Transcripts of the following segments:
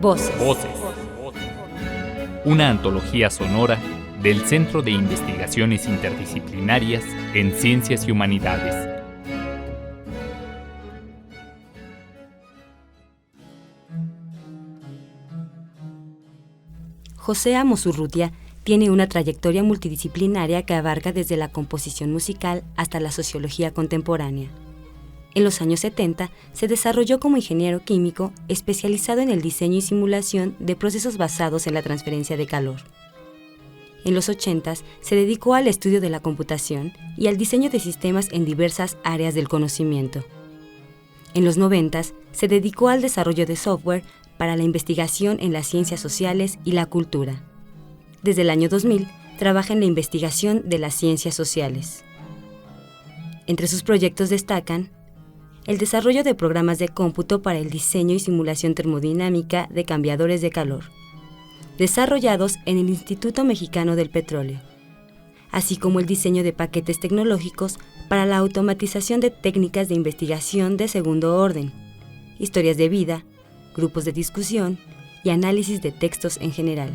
Voces. Una antología sonora del Centro de Investigaciones Interdisciplinarias en Ciencias y Humanidades. José Amos Urrutia tiene una trayectoria multidisciplinaria que abarca desde la composición musical hasta la sociología contemporánea. En los años 70 se desarrolló como ingeniero químico especializado en el diseño y simulación de procesos basados en la transferencia de calor. En los 80 se dedicó al estudio de la computación y al diseño de sistemas en diversas áreas del conocimiento. En los 90 se dedicó al desarrollo de software para la investigación en las ciencias sociales y la cultura. Desde el año 2000 trabaja en la investigación de las ciencias sociales. Entre sus proyectos destacan el desarrollo de programas de cómputo para el diseño y simulación termodinámica de cambiadores de calor, desarrollados en el Instituto Mexicano del Petróleo, así como el diseño de paquetes tecnológicos para la automatización de técnicas de investigación de segundo orden, historias de vida, grupos de discusión y análisis de textos en general.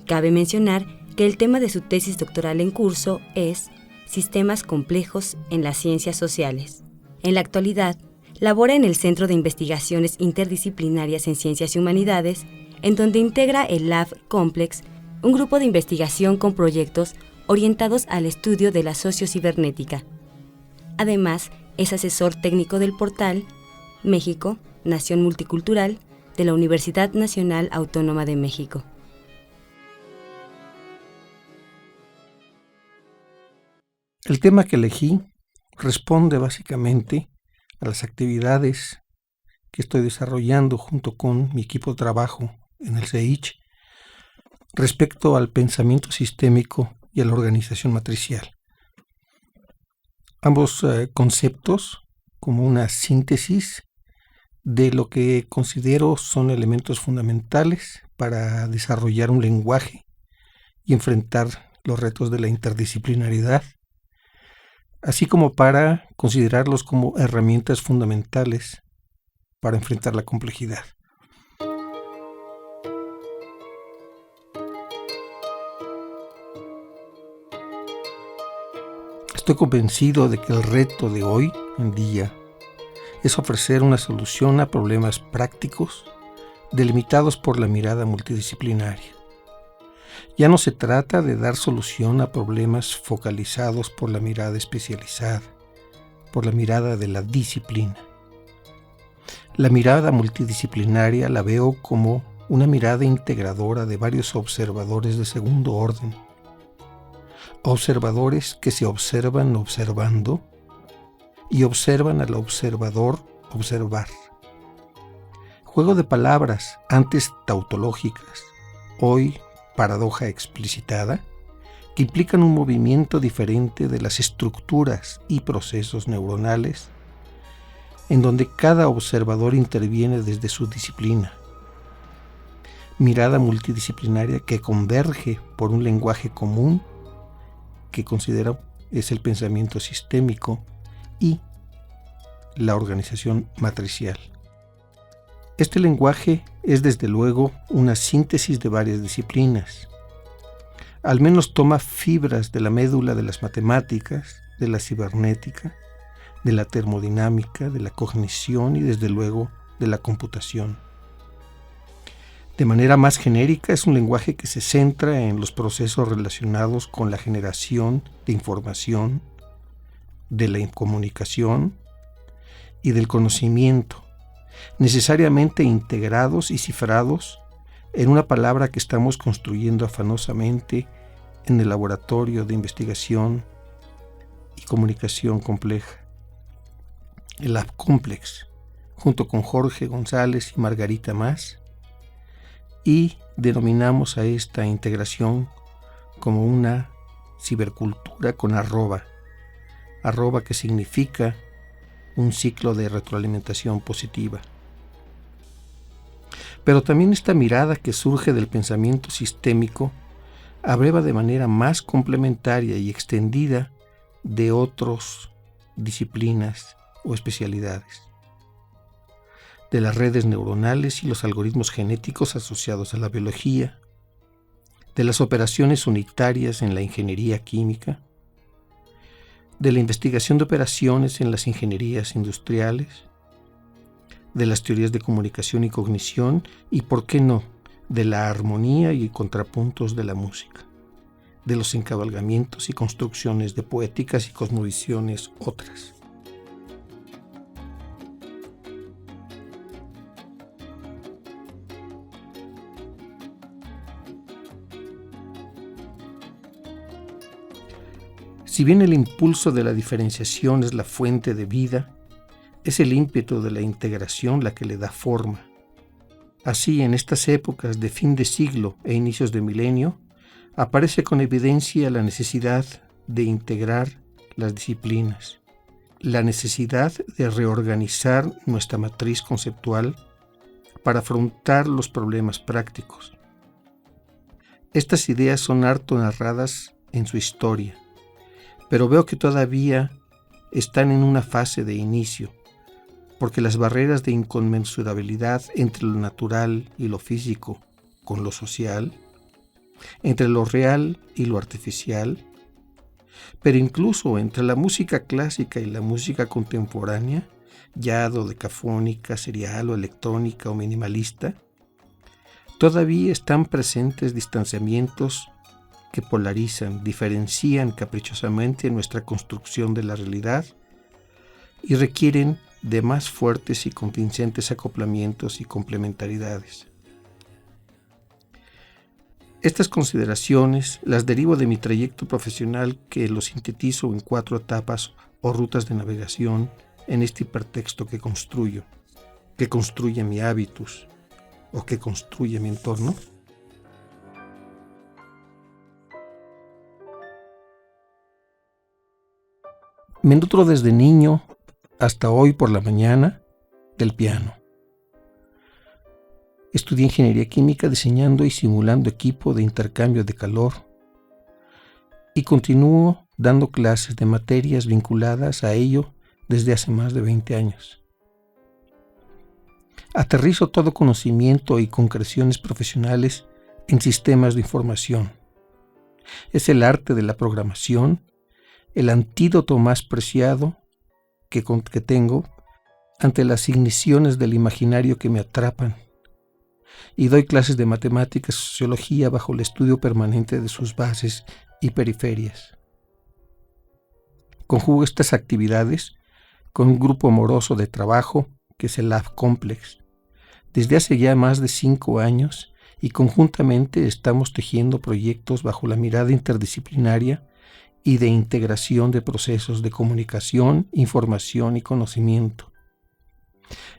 Cabe mencionar que el tema de su tesis doctoral en curso es Sistemas complejos en las ciencias sociales. En la actualidad, labora en el Centro de Investigaciones Interdisciplinarias en Ciencias y Humanidades, en donde integra el Lab Complex, un grupo de investigación con proyectos orientados al estudio de la sociocibernética. Además, es asesor técnico del portal México, Nación Multicultural, de la Universidad Nacional Autónoma de México. El tema que elegí responde básicamente a las actividades que estoy desarrollando junto con mi equipo de trabajo en el CEICH respecto al pensamiento sistémico y a la organización matricial. Ambos conceptos como una síntesis de lo que considero son elementos fundamentales para desarrollar un lenguaje y enfrentar los retos de la interdisciplinaridad, así como para considerarlos como herramientas fundamentales para enfrentar la complejidad. Estoy convencido de que el reto de hoy en día es ofrecer una solución a problemas prácticos delimitados por la mirada multidisciplinaria. Ya no se trata de dar solución a problemas focalizados por la mirada especializada, por la mirada de la disciplina. La mirada multidisciplinaria la veo como una mirada integradora de varios observadores de segundo orden. Observadores que se observan observando y observan al observador observar. Juego de palabras antes tautológicas, hoy paradoja explicitada, que implican un movimiento diferente de las estructuras y procesos neuronales, en donde cada observador interviene desde su disciplina. Mirada multidisciplinaria que converge por un lenguaje común que considero es el pensamiento sistémico y la organización matricial. Este lenguaje es desde luego una síntesis de varias disciplinas. Al menos toma fibras de la médula de las matemáticas, de la cibernética, de la termodinámica, de la cognición y desde luego de la computación. De manera más genérica, es un lenguaje que se centra en los procesos relacionados con la generación de información, de la comunicación y del conocimiento, necesariamente integrados y cifrados en una palabra que estamos construyendo afanosamente en el laboratorio de investigación y comunicación compleja, el Lab Complex, junto con Jorge González y Margarita Mas, y denominamos a esta integración como una cibercultura con arroba que significa un ciclo de retroalimentación positiva. Pero también esta mirada que surge del pensamiento sistémico abreva de manera más complementaria y extendida de otras disciplinas o especialidades. de las redes neuronales y los algoritmos genéticos asociados a la biología, de las operaciones unitarias en la ingeniería química, de la investigación de operaciones en las ingenierías industriales, de las teorías de comunicación y cognición y, ¿por qué no?, de la armonía y contrapuntos de la música, de los encabalgamientos y construcciones de poéticas y cosmovisiones otras. Si bien el impulso de la diferenciación es la fuente de vida, es el ímpetu de la integración la que le da forma. Así, en estas épocas de fin de siglo e inicios de milenio, aparece con evidencia la necesidad de integrar las disciplinas, la necesidad de reorganizar nuestra matriz conceptual para afrontar los problemas prácticos. Estas ideas son harto narradas en su historia, pero veo que todavía están en una fase de inicio, porque las barreras de inconmensurabilidad entre lo natural y lo físico con lo social, entre lo real y lo artificial, pero incluso entre la música clásica y la música contemporánea, ya dodecafónica, serial o electrónica o minimalista, todavía están presentes distanciamientos que polarizan, diferencian caprichosamente nuestra construcción de la realidad y requieren de más fuertes y convincentes acoplamientos y complementariedades. Estas consideraciones las derivo de mi trayecto profesional, que lo sintetizo en 4 etapas o rutas de navegación en este hipertexto que construyo, que construye mi hábitus o que construye mi entorno. Me nutro desde niño hasta hoy por la mañana del piano. Estudié ingeniería química diseñando y simulando equipo de intercambio de calor y continúo dando clases de materias vinculadas a ello desde hace más de 20 años. Aterrizo todo conocimiento y concreciones profesionales en sistemas de información. Es el arte de la programación, el antídoto más preciado que tengo ante las igniciones del imaginario que me atrapan, y doy clases de matemáticas y sociología bajo el estudio permanente de sus bases y periferias. Conjugo estas actividades con un grupo amoroso de trabajo que es el Lab Complex, desde hace ya más de 5 años, y conjuntamente estamos tejiendo proyectos bajo la mirada interdisciplinaria y de integración de procesos de comunicación, información y conocimiento.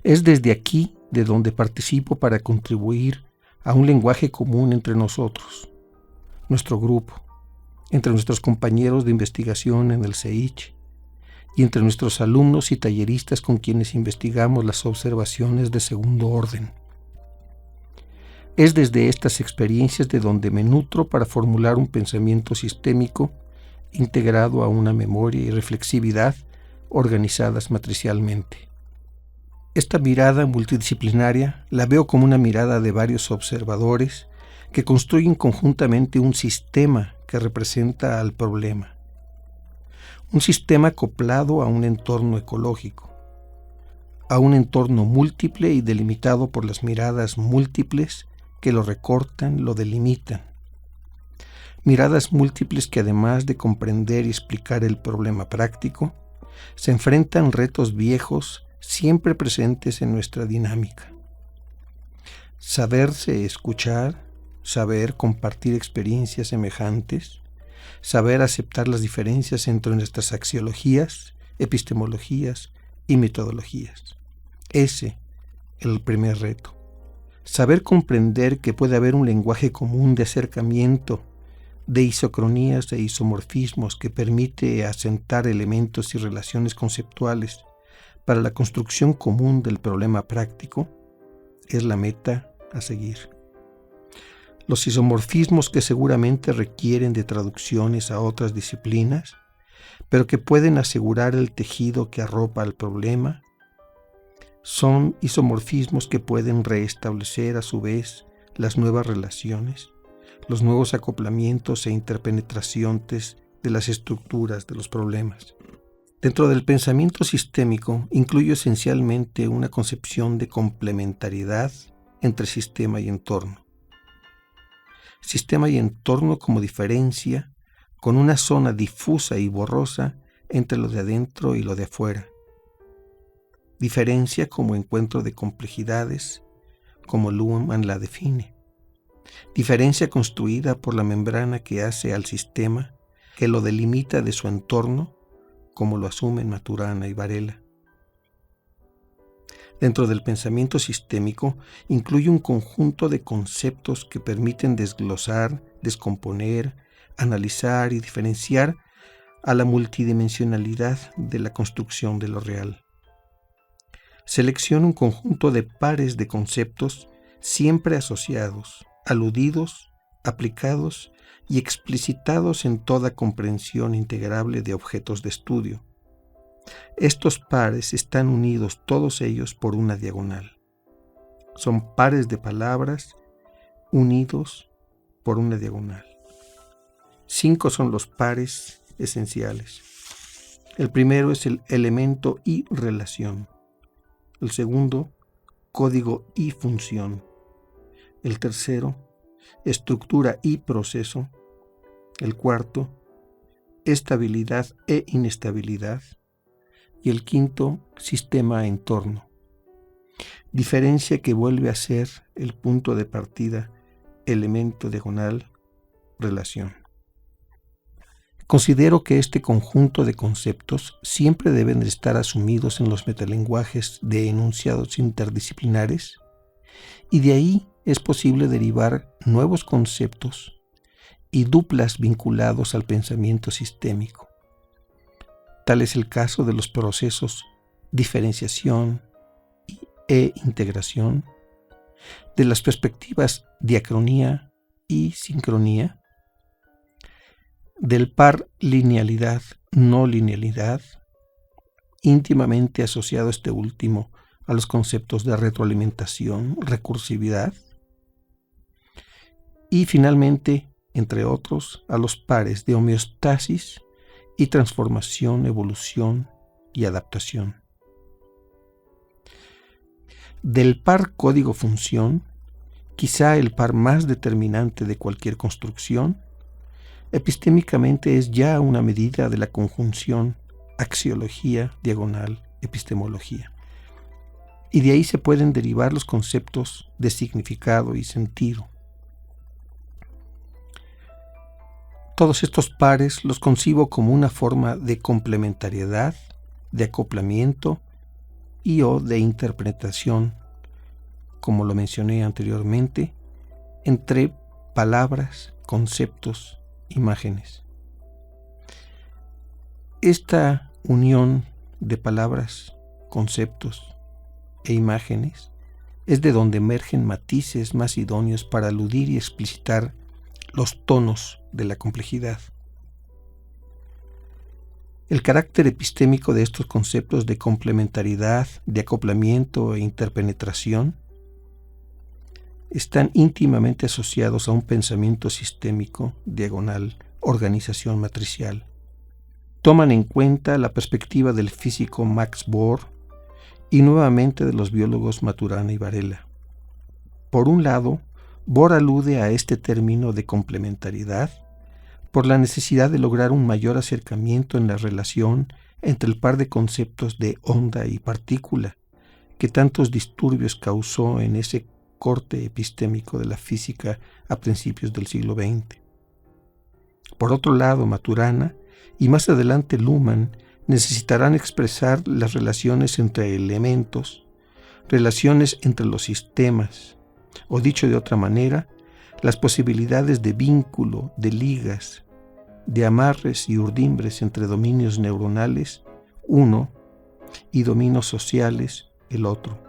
Es desde aquí de donde participo para contribuir a un lenguaje común entre nosotros, nuestro grupo, entre nuestros compañeros de investigación en el CEICH y entre nuestros alumnos y talleristas con quienes investigamos las observaciones de segundo orden. Es desde estas experiencias de donde me nutro para formular un pensamiento sistémico integrado a una memoria y reflexividad organizadas matricialmente. Esta mirada multidisciplinaria la veo como una mirada de varios observadores que construyen conjuntamente un sistema que representa al problema. Un sistema acoplado a un entorno ecológico, a un entorno múltiple y delimitado por las miradas múltiples que lo recortan, lo delimitan. Miradas múltiples que, además de comprender y explicar el problema práctico, se enfrentan retos viejos siempre presentes en nuestra dinámica. Saberse escuchar, saber compartir experiencias semejantes, saber aceptar las diferencias entre nuestras axiologías, epistemologías y metodologías. Ese es el primer reto. Saber comprender que puede haber un lenguaje común de acercamiento, de isocronías e isomorfismos que permite asentar elementos y relaciones conceptuales para la construcción común del problema práctico, es la meta a seguir. Los isomorfismos que seguramente requieren de traducciones a otras disciplinas, pero que pueden asegurar el tejido que arropa el problema, son isomorfismos que pueden restablecer a su vez las nuevas relaciones, los nuevos acoplamientos e interpenetraciones de las estructuras de los problemas. Dentro del pensamiento sistémico incluye esencialmente una concepción de complementariedad entre sistema y entorno. Sistema y entorno como diferencia, con una zona difusa y borrosa entre lo de adentro y lo de afuera. Diferencia como encuentro de complejidades, como Luhmann la define. Diferencia construida por la membrana que hace al sistema, que lo delimita de su entorno, como lo asumen Maturana y Varela. Dentro del pensamiento sistémico incluye un conjunto de conceptos que permiten desglosar, descomponer, analizar y diferenciar a la multidimensionalidad de la construcción de lo real. Selecciona un conjunto de pares de conceptos siempre asociados, aludidos, aplicados y explicitados en toda comprensión integrable de objetos de estudio. Estos pares están unidos todos ellos por una diagonal. Son pares de palabras unidos por una diagonal. 5 son los pares esenciales. El primero es el elemento y relación. El segundo, código y función. El tercero, estructura y proceso. El cuarto, estabilidad e inestabilidad. Y el quinto, sistema-entorno. Diferencia que vuelve a ser el punto de partida, elemento diagonal, relación. Considero que este conjunto de conceptos siempre deben de estar asumidos en los metalenguajes de enunciados interdisciplinares, y de ahí es posible derivar nuevos conceptos y duplas vinculados al pensamiento sistémico. Tal es el caso de los procesos diferenciación e integración, de las perspectivas diacronía y sincronía, del par linealidad-no linealidad, íntimamente asociado este último a los conceptos de retroalimentación, recursividad, y finalmente, entre otros, a los pares de homeostasis y transformación, evolución y adaptación. Del par código-función, quizá el par más determinante de cualquier construcción, epistémicamente es ya una medida de la conjunción axiología, diagonal, epistemología. Y de ahí se pueden derivar los conceptos de significado y sentido. Todos estos pares los concibo como una forma de complementariedad, de acoplamiento y o de interpretación, como lo mencioné anteriormente, entre palabras, conceptos, imágenes. Esta unión de palabras, conceptos e imágenes es de donde emergen matices más idóneos para aludir y explicitar los tonos de la complejidad. El carácter epistémico de estos conceptos de complementariedad, de acoplamiento e interpenetración están íntimamente asociados a un pensamiento sistémico, diagonal, organización matricial. Toman en cuenta la perspectiva del físico Max Bohr y nuevamente de los biólogos Maturana y Varela. Por un lado, Bohr alude a este término de complementariedad por la necesidad de lograr un mayor acercamiento en la relación entre el par de conceptos de onda y partícula que tantos disturbios causó en ese corte epistémico de la física a principios del siglo XX. Por otro lado, Maturana y más adelante Luhmann necesitarán expresar las relaciones entre elementos, relaciones entre los sistemas, o dicho de otra manera, las posibilidades de vínculo, de ligas, de amarres y urdimbres entre dominios neuronales, uno, y dominios sociales, el otro,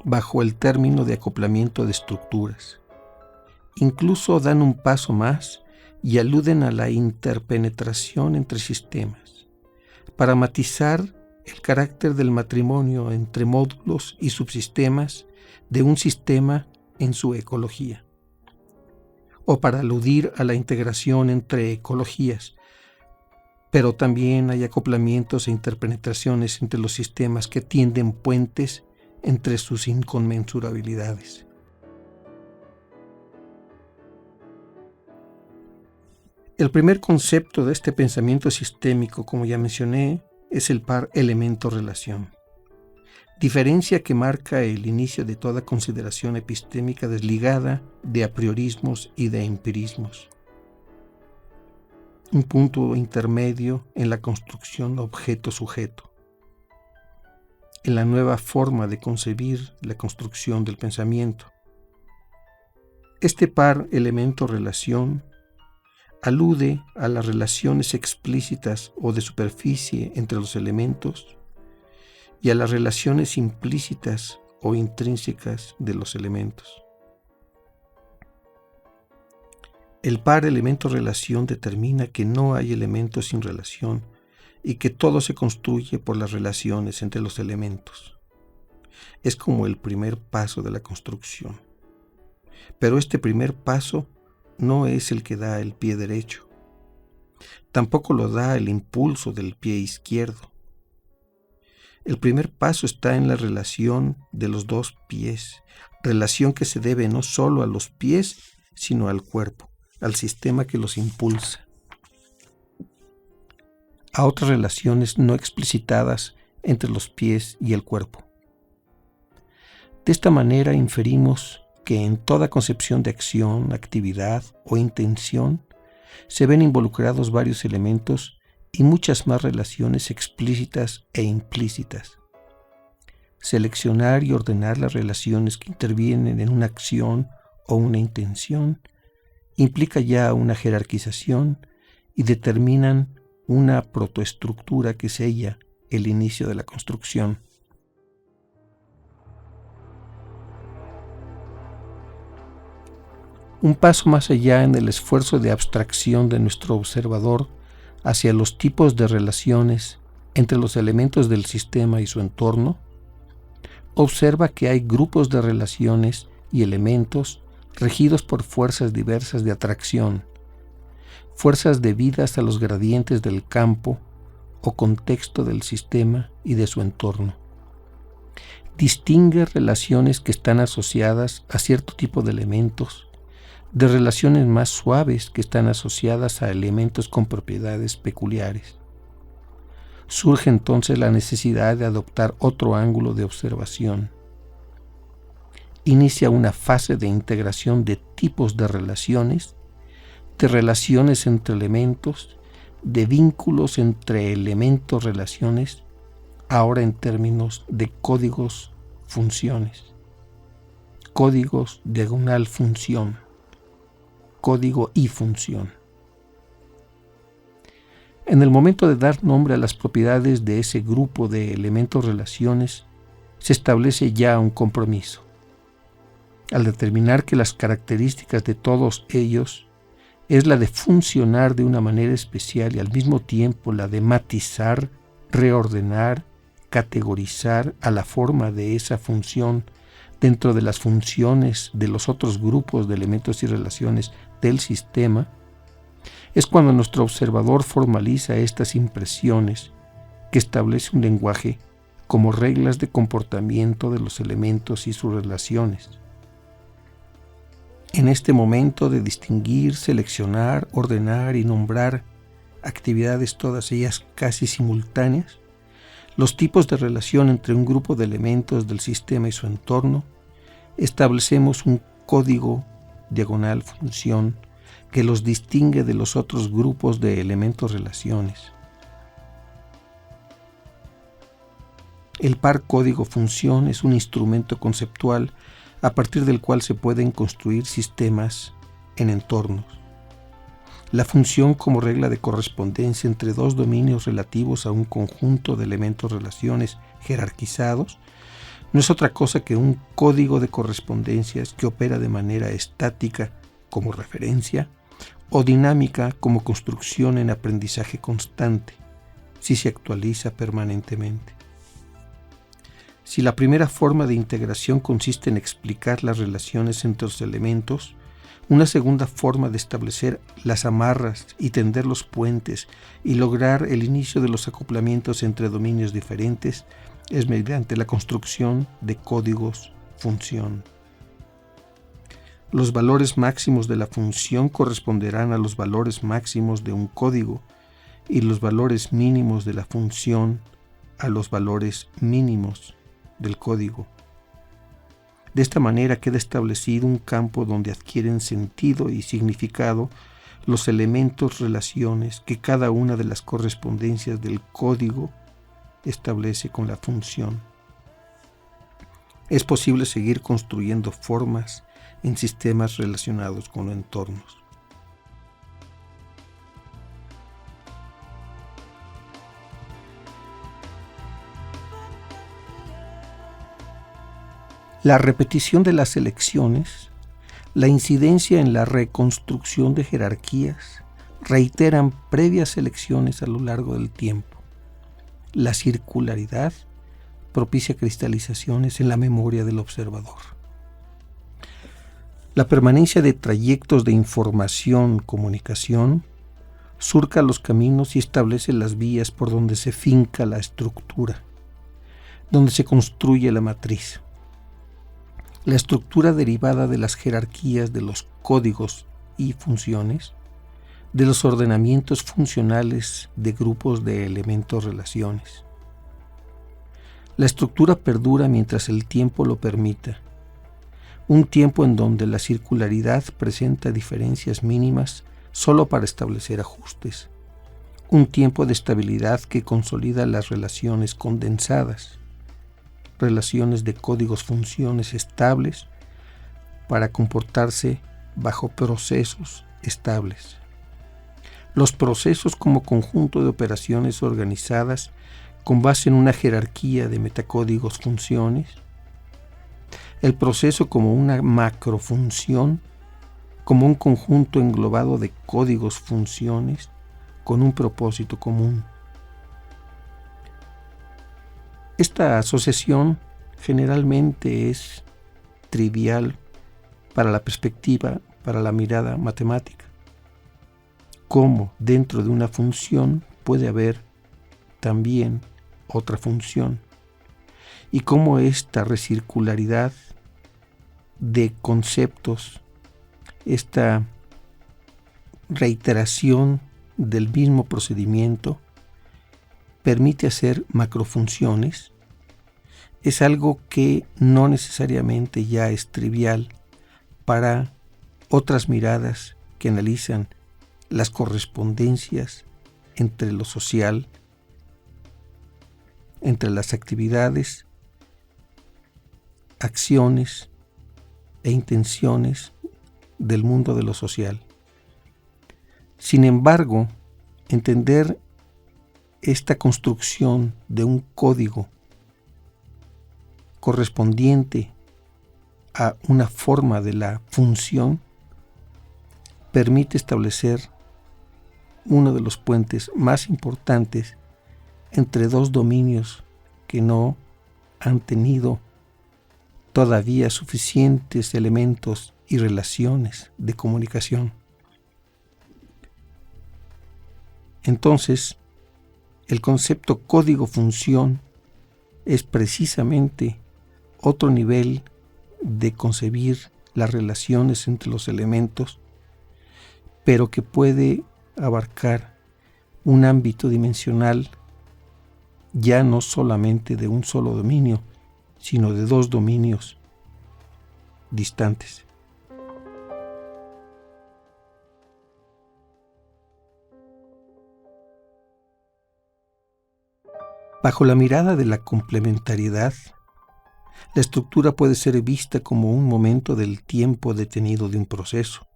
bajo el término de acoplamiento de estructuras. Incluso dan un paso más y aluden a la interpenetración entre sistemas, para matizar el carácter del matrimonio entre módulos y subsistemas de un sistema en su ecología, o para aludir a la integración entre ecologías, pero también hay acoplamientos e interpenetraciones entre los sistemas que tienden puentes entre sus inconmensurabilidades. El primer concepto de este pensamiento sistémico, como ya mencioné, es el par elemento-relación, diferencia que marca el inicio de toda consideración epistémica desligada de apriorismos y de empirismos. Un punto intermedio en la construcción objeto-sujeto, en la nueva forma de concebir la construcción del pensamiento. Este par elemento-relación alude a las relaciones explícitas o de superficie entre los elementos y a las relaciones implícitas o intrínsecas de los elementos. El par elemento-relación determina que no hay elementos sin relación y que todo se construye por las relaciones entre los elementos. Es como el primer paso de la construcción. Pero este primer paso no es el que da el pie derecho. Tampoco lo da el impulso del pie izquierdo. El primer paso está en la relación de los dos pies, relación que se debe no solo a los pies, sino al cuerpo, al sistema que los impulsa, a otras relaciones no explicitadas entre los pies y el cuerpo. De esta manera inferimos que en toda concepción de acción, actividad o intención se ven involucrados varios elementos y muchas más relaciones explícitas e implícitas. Seleccionar y ordenar las relaciones que intervienen en una acción o una intención implica ya una jerarquización y determinan una protoestructura que sella el inicio de la construcción. Un paso más allá en el esfuerzo de abstracción de nuestro observador hacia los tipos de relaciones entre los elementos del sistema y su entorno, observa que hay grupos de relaciones y elementos regidos por fuerzas diversas de atracción, fuerzas debidas a los gradientes del campo o contexto del sistema y de su entorno. Distingue relaciones que están asociadas a cierto tipo de elementos, de relaciones más suaves que están asociadas a elementos con propiedades peculiares. Surge entonces la necesidad de adoptar otro ángulo de observación. Inicia una fase de integración de tipos de relaciones entre elementos, de vínculos entre elementos-relaciones, ahora en términos de códigos funciones. Códigos diagonal función. Código y función. En el momento de dar nombre a las propiedades de ese grupo de elementos-relaciones, se establece ya un compromiso. Al determinar que las características de todos ellos es la de funcionar de una manera especial y al mismo tiempo la de matizar, reordenar, categorizar a la forma de esa función dentro de las funciones de los otros grupos de elementos y relaciones del sistema, es cuando nuestro observador formaliza estas impresiones que establece un lenguaje como reglas de comportamiento de los elementos y sus relaciones. En este momento de distinguir, seleccionar, ordenar y nombrar actividades todas ellas casi simultáneas, los tipos de relación entre un grupo de elementos del sistema y su entorno, establecemos un código diagonal función que los distingue de los otros grupos de elementos-relaciones. El par código-función es un instrumento conceptual a partir del cual se pueden construir sistemas en entornos. La función como regla de correspondencia entre dos dominios relativos a un conjunto de elementos-relaciones jerarquizados no es otra cosa que un código de correspondencias que opera de manera estática como referencia o dinámica como construcción en aprendizaje constante, si se actualiza permanentemente. Si la primera forma de integración consiste en explicar las relaciones entre los elementos, una segunda forma de establecer las amarras y tender los puentes y lograr el inicio de los acoplamientos entre dominios diferentes es mediante la construcción de códigos función. Los valores máximos de la función corresponderán a los valores máximos de un código y los valores mínimos de la función a los valores mínimos del código. De esta manera queda establecido un campo donde adquieren sentido y significado los elementos relaciones que cada una de las correspondencias del código establece con la función. Es posible seguir construyendo formas en sistemas relacionados con los entornos. La repetición de las elecciones, la incidencia en la reconstrucción de jerarquías, reiteran previas elecciones a lo largo del tiempo. La circularidad propicia cristalizaciones en la memoria del observador. La permanencia de trayectos de información-comunicación surca los caminos y establece las vías por donde se finca la estructura, donde se construye la matriz. La estructura derivada de las jerarquías de los códigos y funciones, de los ordenamientos funcionales de grupos de elementos-relaciones. La estructura perdura mientras el tiempo lo permita, un tiempo en donde la circularidad presenta diferencias mínimas solo para establecer ajustes, un tiempo de estabilidad que consolida las relaciones condensadas, relaciones de códigos funciones estables para comportarse bajo procesos estables. Los procesos como conjunto de operaciones organizadas con base en una jerarquía de metacódigos funciones. El proceso como una macrofunción, como un conjunto englobado de códigos funciones con un propósito común. Esta asociación generalmente es trivial para la perspectiva, para la mirada matemática. Cómo dentro de una función puede haber también otra función y cómo esta recircularidad de conceptos, esta reiteración del mismo procedimiento permite hacer macrofunciones, es algo que no necesariamente ya es trivial para otras miradas que analizan las correspondencias entre lo social, entre las actividades, acciones e intenciones del mundo de lo social. Sin embargo, entender esta construcción de un código correspondiente a una forma de la función permite establecer uno de los puentes más importantes entre dos dominios que no han tenido todavía suficientes elementos y relaciones de comunicación. Entonces, el concepto código-función es precisamente otro nivel de concebir las relaciones entre los elementos, pero que puede abarcar un ámbito dimensional ya no solamente de un solo dominio, sino de dos dominios distantes. Bajo la mirada de la complementariedad, la estructura puede ser vista como un momento del tiempo detenido de un proceso,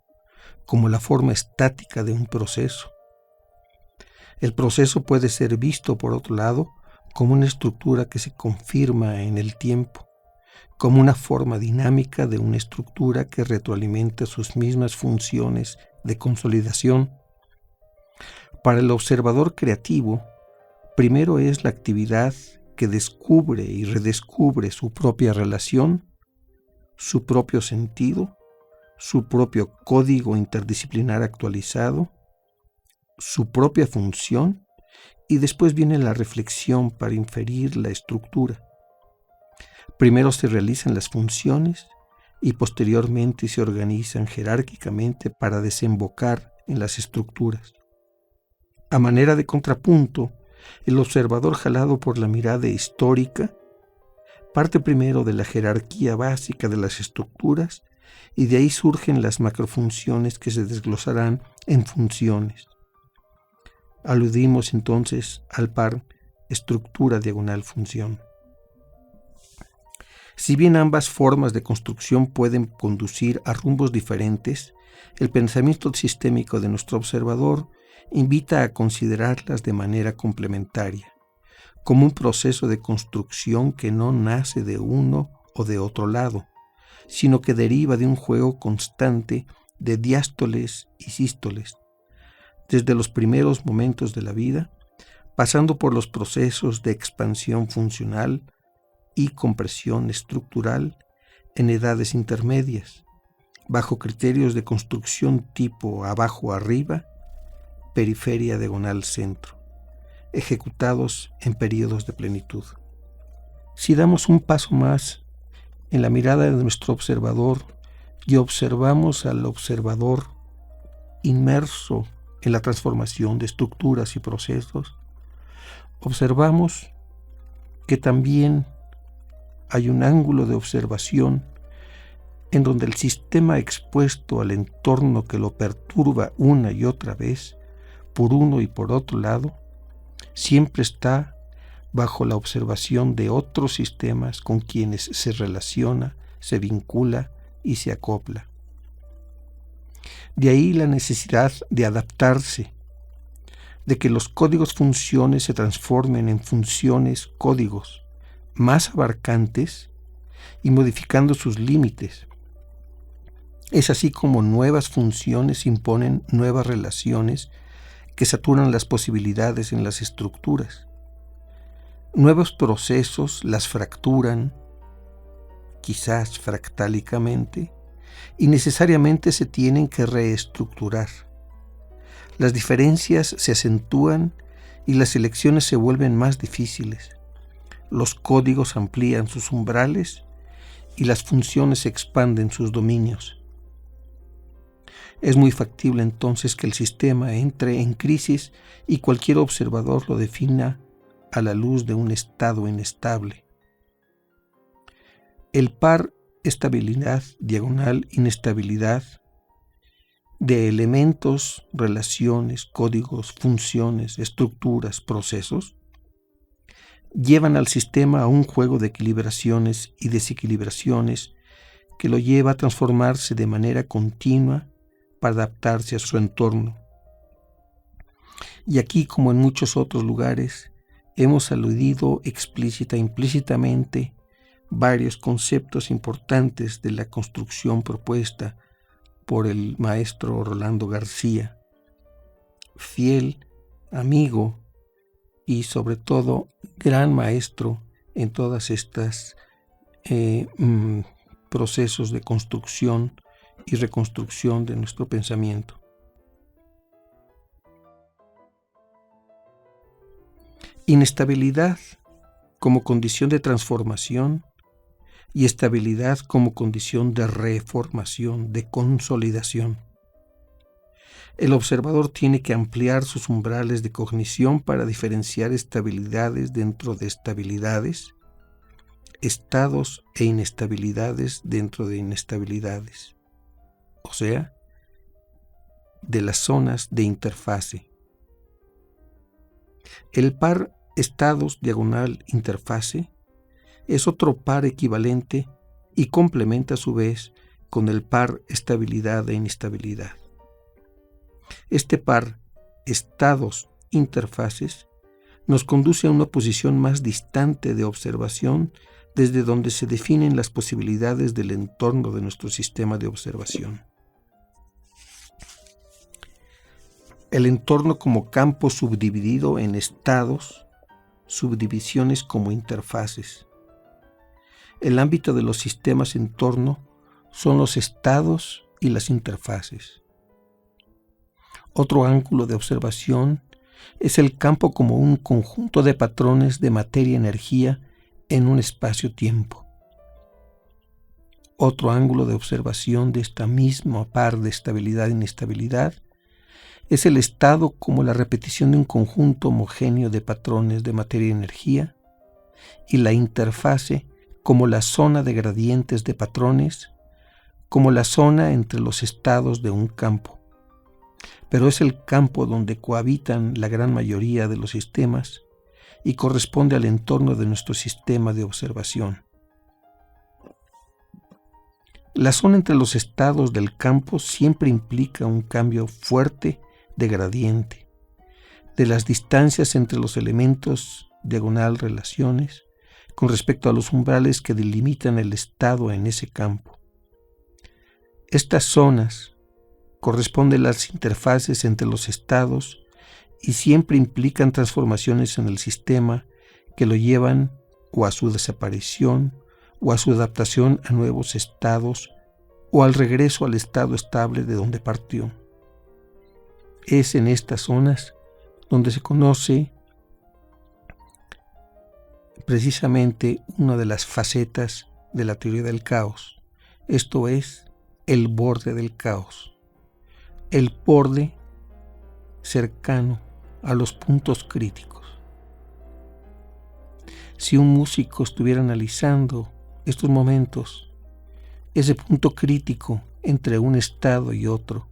como la forma estática de un proceso. El proceso puede ser visto, por otro lado, como una estructura que se confirma en el tiempo, como una forma dinámica de una estructura que retroalimenta sus mismas funciones de consolidación. Para el observador creativo, primero es la actividad que descubre y redescubre su propia relación, su propio sentido, su propio código interdisciplinar actualizado, su propia función, y después viene la reflexión para inferir la estructura. Primero se realizan las funciones y posteriormente se organizan jerárquicamente para desembocar en las estructuras. A manera de contrapunto, el observador jalado por la mirada histórica parte primero de la jerarquía básica de las estructuras y de ahí surgen las macrofunciones que se desglosarán en funciones. Aludimos entonces al par estructura-función. Si bien ambas formas de construcción pueden conducir a rumbos diferentes, el pensamiento sistémico de nuestro observador invita a considerarlas de manera complementaria, como un proceso de construcción que no nace de uno o de otro lado, sino que deriva de un juego constante de diástoles y sístoles, desde los primeros momentos de la vida, pasando por los procesos de expansión funcional y compresión estructural en edades intermedias, bajo criterios de construcción tipo abajo-arriba, periferia-centro, ejecutados en periodos de plenitud. Si damos un paso más en la mirada de nuestro observador y observamos al observador inmerso en la transformación de estructuras y procesos, observamos que también hay un ángulo de observación en donde el sistema expuesto al entorno que lo perturba una y otra vez, por uno y por otro lado, siempre está bajo la observación de otros sistemas con quienes se relaciona, se vincula y se acopla. De ahí la necesidad de adaptarse, de que los códigos funciones se transformen en funciones códigos más abarcantes y modificando sus límites. Es así como nuevas funciones imponen nuevas relaciones que saturan las posibilidades en las estructuras. Nuevos procesos las fracturan, quizás fractálicamente, y necesariamente se tienen que reestructurar. Las diferencias se acentúan y las elecciones se vuelven más difíciles. Los códigos amplían sus umbrales y las funciones expanden sus dominios. Es muy factible entonces que el sistema entre en crisis y cualquier observador lo defina a la luz de un estado inestable. El par estabilidad-inestabilidad de elementos, relaciones, códigos, funciones, estructuras, procesos, llevan al sistema a un juego de equilibraciones y desequilibraciones que lo lleva a transformarse de manera continua para adaptarse a su entorno. Y aquí, como en muchos otros lugares, hemos aludido explícita e implícitamente varios conceptos importantes de la construcción propuesta por el maestro Rolando García, fiel amigo y sobre todo gran maestro en todas estas procesos de construcción y reconstrucción de nuestro pensamiento. Inestabilidad como condición de transformación y estabilidad como condición de reformación, de consolidación. El observador tiene que ampliar sus umbrales de cognición para diferenciar estabilidades dentro de estabilidades, estados e inestabilidades dentro de inestabilidades, o sea, de las zonas de interfase. El par estados-interfase es otro par equivalente y complementa a su vez con el par estabilidad e inestabilidad. Este par estados-interfaces nos conduce a una posición más distante de observación desde donde se definen las posibilidades del entorno de nuestro sistema de observación. El entorno como campo subdividido en estados subdivisiones como interfaces. El ámbito de los sistemas en torno son los estados y las interfaces. Otro ángulo de observación es el campo como un conjunto de patrones de materia-energía en un espacio-tiempo. Otro ángulo de observación de esta misma par de estabilidad e inestabilidad es el estado como la repetición de un conjunto homogéneo de patrones de materia y energía, y la interfase como la zona de gradientes de patrones, como la zona entre los estados de un campo. Pero es el campo donde cohabitan la gran mayoría de los sistemas y corresponde al entorno de nuestro sistema de observación. La zona entre los estados del campo siempre implica un cambio fuerte de gradiente, de las distancias entre los elementos diagonal relaciones con respecto a los umbrales que delimitan el estado en ese campo. Estas zonas corresponden a las interfaces entre los estados y siempre implican transformaciones en el sistema que lo llevan o a su desaparición o a su adaptación a nuevos estados o al regreso al estado estable de donde partió. Es en estas zonas donde se conoce precisamente una de las facetas de la teoría del caos, esto es, el borde del caos, el borde cercano a los puntos críticos. Si un músico estuviera analizando estos momentos, ese punto crítico entre un estado y otro,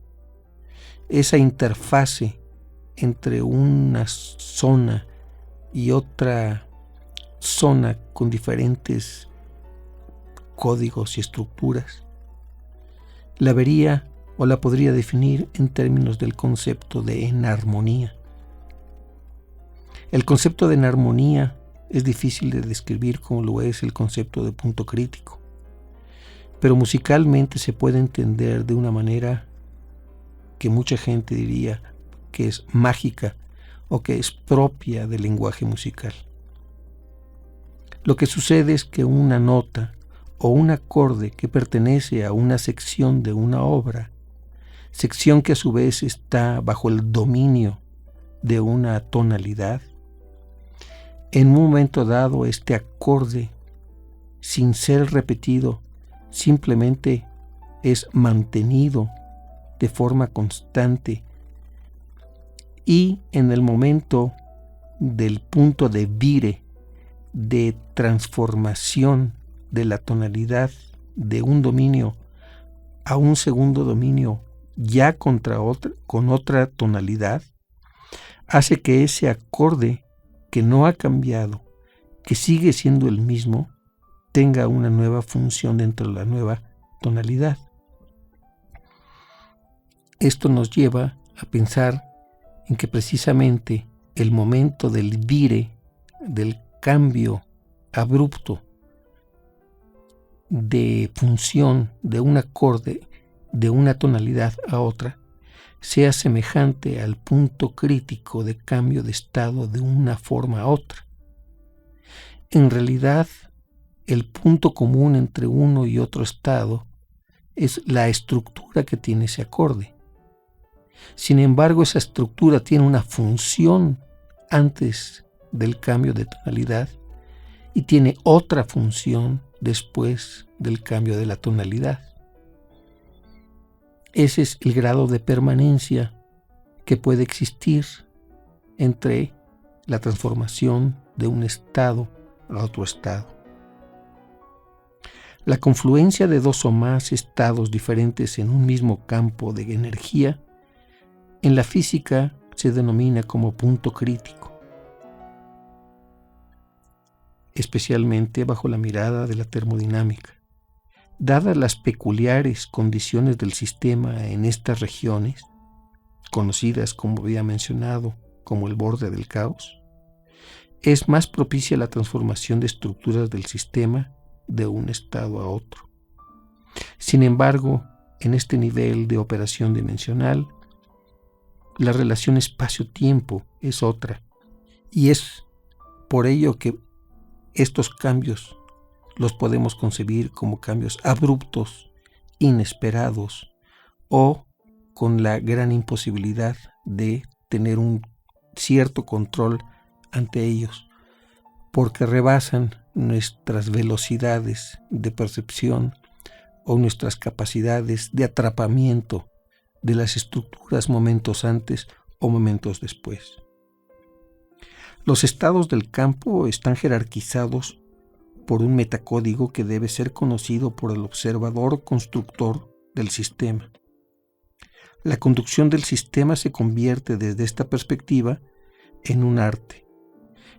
esa interfase entre una zona y otra zona con diferentes códigos y estructuras, la vería o la podría definir en términos del concepto de enarmonía. El concepto de enarmonía es difícil de describir como lo es el concepto de punto crítico, pero musicalmente se puede entender de una manera que mucha gente diría que es mágica o que es propia del lenguaje musical. Lo que sucede es que una nota o un acorde que pertenece a una sección de una obra, sección que a su vez está bajo el dominio de una tonalidad, en un momento dado este acorde, sin ser repetido, simplemente es mantenido de forma constante, y en el momento del punto de vire, de transformación de la tonalidad de un dominio a un segundo dominio ya con otra tonalidad, hace que ese acorde que no ha cambiado, que sigue siendo el mismo, tenga una nueva función dentro de la nueva tonalidad. Esto nos lleva a pensar en que precisamente el momento del vire, del cambio abrupto de función de un acorde de una tonalidad a otra, sea semejante al punto crítico de cambio de estado de una forma a otra. En realidad, el punto común entre uno y otro estado es la estructura que tiene ese acorde. Sin embargo, esa estructura tiene una función antes del cambio de tonalidad y tiene otra función después del cambio de la tonalidad. Ese es el grado de permanencia que puede existir entre la transformación de un estado a otro estado. La confluencia de dos o más estados diferentes en un mismo campo de energía en la física se denomina como punto crítico, especialmente bajo la mirada de la termodinámica. Dadas las peculiares condiciones del sistema en estas regiones, conocidas, como había mencionado, como el borde del caos, es más propicia la transformación de estructuras del sistema de un estado a otro. Sin embargo, en este nivel de operación dimensional, la relación espacio-tiempo es otra, y es por ello que estos cambios los podemos concebir como cambios abruptos, inesperados o con la gran imposibilidad de tener un cierto control ante ellos, porque rebasan nuestras velocidades de percepción o nuestras capacidades de atrapamiento de las estructuras momentos antes o momentos después. Los estados del campo están jerarquizados por un metacódigo que debe ser conocido por el observador constructor del sistema. La conducción del sistema se convierte desde esta perspectiva en un arte,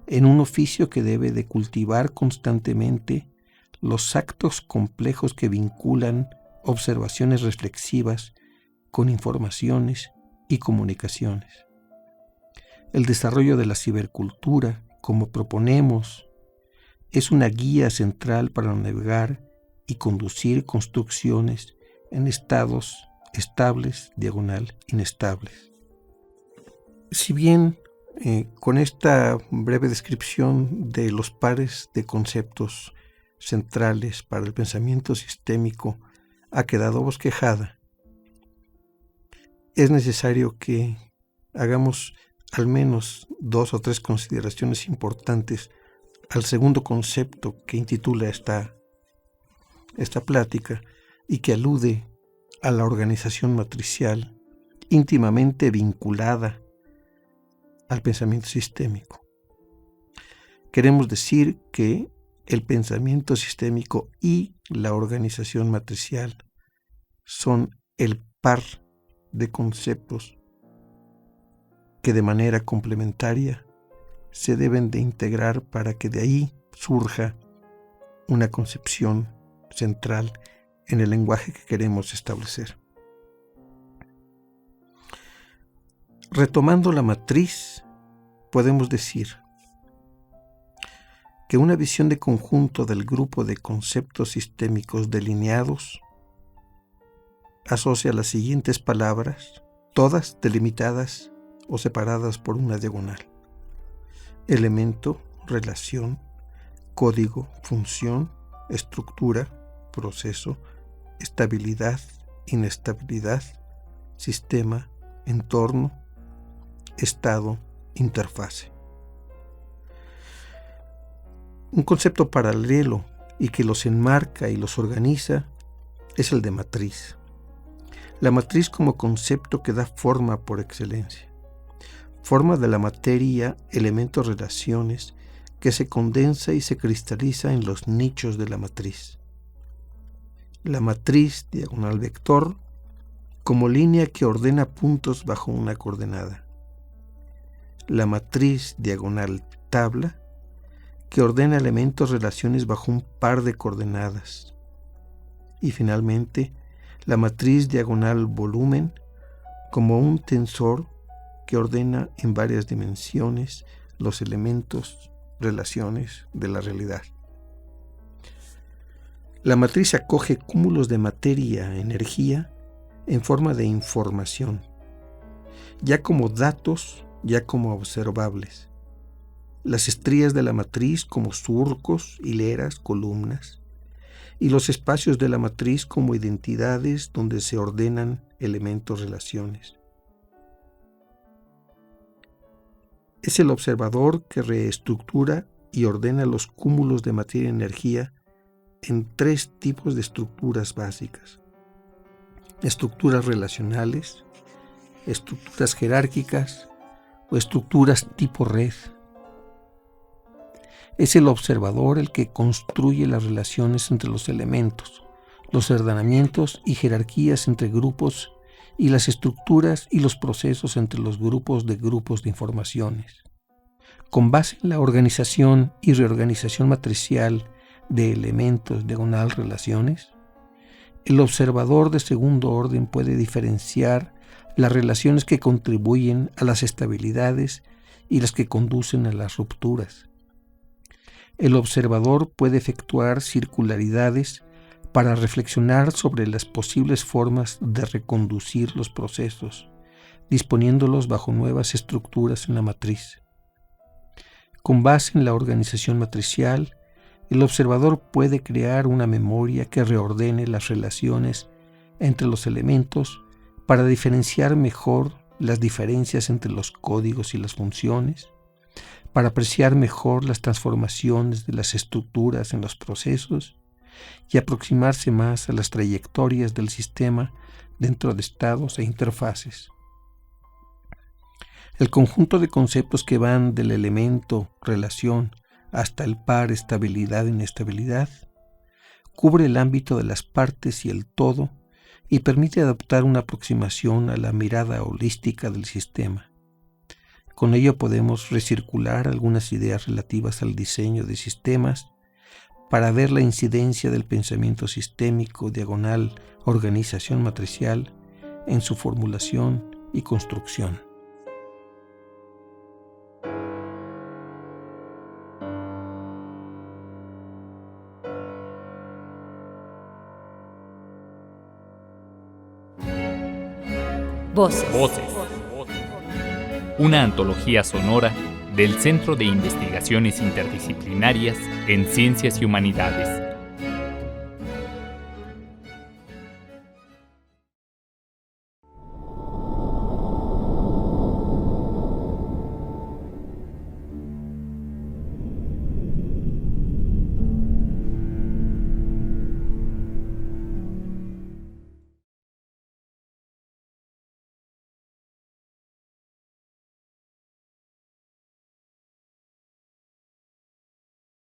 en un oficio que debe de cultivar constantemente los actos complejos que vinculan observaciones reflexivas con informaciones y comunicaciones. El desarrollo de la cibercultura, como proponemos, es una guía central para navegar y conducir construcciones en estados estables, inestables. Si bien con esta breve descripción de los pares de conceptos centrales para el pensamiento sistémico ha quedado bosquejada, es necesario que hagamos al menos 2 o 3 consideraciones importantes al segundo concepto que intitula esta plática y que alude a la organización matricial íntimamente vinculada al pensamiento sistémico. Queremos decir que el pensamiento sistémico y la organización matricial son el par de conceptos que de manera complementaria se deben de integrar para que de ahí surja una concepción central en el lenguaje que queremos establecer. Retomando la matriz, podemos decir que una visión de conjunto del grupo de conceptos sistémicos delineados asocia las siguientes palabras, todas delimitadas o separadas por una diagonal: elemento, relación, código, función, estructura, proceso, estabilidad, inestabilidad, sistema, entorno, estado, interfase. Un concepto paralelo y que los enmarca y los organiza es el de matriz. La matriz como concepto que da forma por excelencia. Forma de la materia, elementos, relaciones, que se condensa y se cristaliza en los nichos de la matriz. La matriz diagonal vector como línea que ordena puntos bajo una coordenada. La matriz diagonal tabla que ordena elementos, relaciones bajo un par de coordenadas. Y finalmente, la matriz diagonal volumen como un tensor que ordena en varias dimensiones los elementos, relaciones de la realidad. La matriz acoge cúmulos de materia, energía, en forma de información, ya como datos, ya como observables. Las estrías de la matriz como surcos, hileras, columnas, y los espacios de la matriz como identidades donde se ordenan elementos, relaciones. Es el observador que reestructura y ordena los cúmulos de materia y energía en 3 tipos de estructuras básicas: estructuras relacionales, estructuras jerárquicas o estructuras tipo red. Es el observador el que construye las relaciones entre los elementos, los ordenamientos y jerarquías entre grupos y las estructuras y los procesos entre los grupos de informaciones. Con base en la organización y reorganización matricial de elementos diagonal relaciones, el observador de segundo orden puede diferenciar las relaciones que contribuyen a las estabilidades y las que conducen a las rupturas. El observador puede efectuar circularidades para reflexionar sobre las posibles formas de reconducir los procesos, disponiéndolos bajo nuevas estructuras en la matriz. Con base en la organización matricial, el observador puede crear una memoria que reordene las relaciones entre los elementos para diferenciar mejor las diferencias entre los códigos y las funciones, para apreciar mejor las transformaciones de las estructuras en los procesos y aproximarse más a las trayectorias del sistema dentro de estados e interfaces. El conjunto de conceptos que van del elemento, relación, hasta el par, estabilidad e inestabilidad, cubre el ámbito de las partes y el todo y permite adoptar una aproximación a la mirada holística del sistema. Con ello podemos recircular algunas ideas relativas al diseño de sistemas para ver la incidencia del pensamiento sistémico diagonal organización matricial en su formulación y construcción. Voces. Una antología sonora del Centro de Investigaciones Interdisciplinarias en Ciencias y Humanidades.